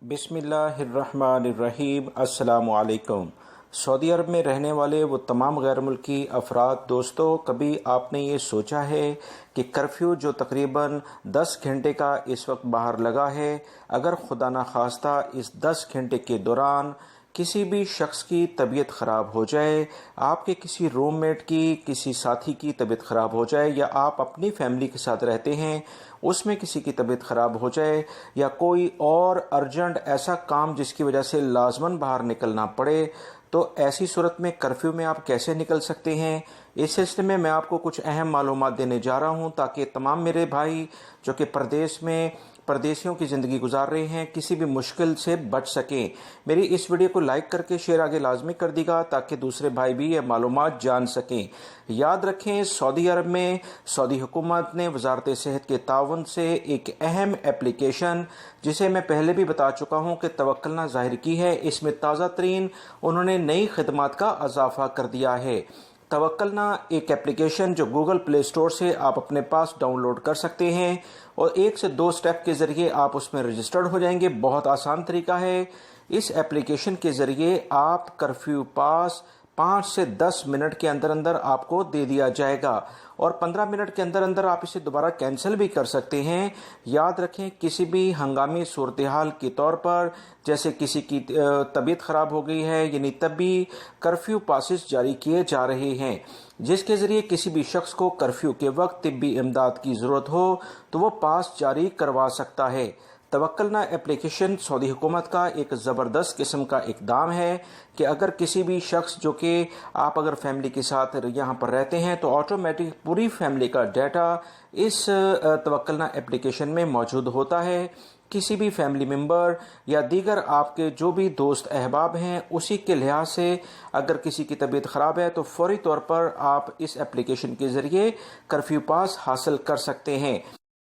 बिस्मिल्लाहिर्रहमानिर्रहीम। अस्सलामु अलैकुम। सऊदी अरब में रहने वाले वो तमाम गैर मुल्की अफराद दोस्तों, कभी आपने ये सोचा है कि कर्फ्यू जो तकरीबन 10 घंटे का इस वक्त बाहर लगा है, अगर खुदा न खास्ता इस 10 घंटे के दौरान किसी भी शख्स की तबीयत ख़राब हो जाए, आपके किसी रूममेट की, किसी साथी की तबीयत ख़राब हो जाए, या आप अपनी फैमिली के साथ रहते हैं उसमें किसी की तबीयत ख़राब हो जाए, या कोई और अर्जेंट ऐसा काम जिसकी वजह से लाजमन बाहर निकलना पड़े, तो ऐसी सूरत में कर्फ्यू में आप कैसे निकल सकते हैं। इस सिलसिले में मैं आपको कुछ अहम मालूमात देने जा रहा हूं, ताकि तमाम मेरे भाई जो कि परदेश में परदेशियों की ज़िंदगी गुजार रहे हैं किसी भी मुश्किल से बच सकें। मेरी इस वीडियो को लाइक करके शेयर आगे लाजमी कर दीजिएगा, ताकि दूसरे भाई भी ये मालूमात जान सकें। याद रखें, सऊदी अरब में सऊदी हुकूमत ने वजारत सेहत के ताउन से एक अहम एप्लीकेशन, जिसे मैं पहले भी बता चुका हूं कि तवक्कलना ज़ाहिर की है, इसमें ताज़ा तरीन उन्होंने नई खिदमत का इजाफा कर दिया है। तवक्कलना एक एप्लीकेशन जो गूगल प्ले स्टोर से आप अपने पास डाउनलोड कर सकते हैं, और 1 से 2 स्टेप के ज़रिए आप उसमें रजिस्टर्ड हो जाएंगे। बहुत आसान तरीका है। इस एप्लीकेशन के ज़रिए आप कर्फ्यू पास 5 से 10 मिनट के अंदर अंदर आपको दे दिया जाएगा, और 15 मिनट के अंदर अंदर आप इसे दोबारा कैंसिल भी कर सकते हैं। याद रखें, किसी भी हंगामी सूरत हाल के तौर पर, जैसे किसी की तबीयत ख़राब हो गई है, यानी तब भी कर्फ्यू पासेस जारी किए जा रहे हैं, जिसके ज़रिए किसी भी शख्स को कर्फ्यू के वक्त तिब्बी इमदाद की ज़रूरत हो तो वो पास जारी करवा सकता है। तवक्कलना एप्लीकेशन सऊदी हुकूमत का एक ज़बरदस्त किस्म का इक़दाम है कि अगर किसी भी शख्स जो कि आप अगर फैमिली के साथ यहाँ पर रहते हैं, तो ऑटोमेटिक पूरी फैमिली का डाटा इस तवक्कलना एप्लीकेशन में मौजूद होता है। किसी भी फैमिली मेम्बर या दीगर आपके जो भी दोस्त अहबाब हैं, उसी के लिहाज से अगर किसी की तबीयत ख़राब है तो फौरी तौर पर आप इस एप्लीकेशन के ज़रिए कर्फ्यू पास हासिल कर सकते हैं।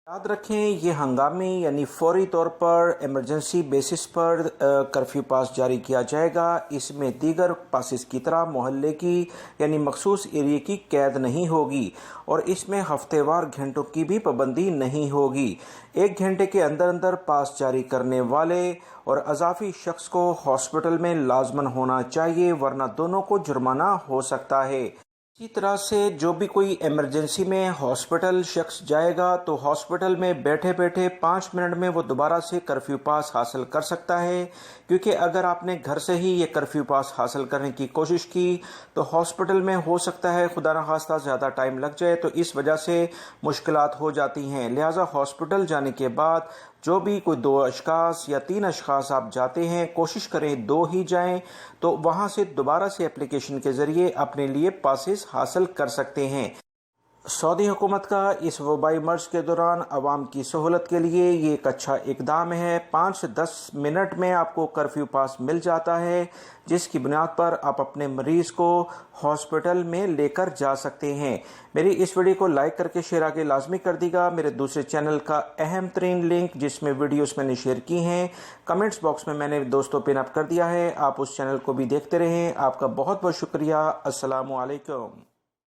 याद रखें, ये हंगामी यानी फौरी तौर पर इमरजेंसी बेसिस पर कर्फ्यू पास जारी किया जाएगा। इसमें दीगर पासिस की तरह मोहल्ले की यानी मखसूस एरिया की कैद नहीं होगी, और इसमें हफ्तेवार घंटों की भी पाबंदी नहीं होगी। 1 घंटे के अंदर अंदर पास जारी करने वाले और अजाफी शख्स को हॉस्पिटल में लाजमन होना चाहिए, वरना दोनों को जुर्माना हो सकता है। इसी तरह से जो भी कोई इमरजेंसी में हॉस्पिटल शख्स जाएगा, तो हॉस्पिटल में बैठे बैठे 5 मिनट में वो दोबारा से कर्फ्यू पास हासिल कर सकता है, क्योंकि अगर आपने घर से ही ये कर्फ्यू पास हासिल करने की कोशिश की तो हॉस्पिटल में हो सकता है खुदा न खास्ता ज़्यादा टाइम लग जाए, तो इस वजह से मुश्किलात हो जाती हैं। लिहाजा हॉस्पिटल जाने के बाद जो भी कोई 2 अशखास या 3 अशखास आप जाते हैं, कोशिश करें 2 ही जाएं, तो वहां से दोबारा से एप्लीकेशन के ज़रिए अपने लिए पासेस हासिल कर सकते हैं। सऊदी हुकूमत का इस वबाई मर्ज के दौरान आवाम की सहूलत के लिए ये एक अच्छा इकदाम है। 5 से 10 मिनट में आपको कर्फ्यू पास मिल जाता है, जिसकी बुनियाद पर आप अपने मरीज़ को हॉस्पिटल में लेकर जा सकते हैं। मेरी इस वीडियो को लाइक करके शेयर आगे लाजमी कर दीजिएगा। मेरे दूसरे चैनल का अहम तरीन लिंक जिसमें वीडियोस मैंने शेयर की हैं, कमेंट्स बॉक्स में मैंने दोस्तों पिन अप कर दिया है। आप उस चैनल को भी देखते रहें। आपका बहुत बहुत शुक्रिया। अस्सलामु अलैकुम।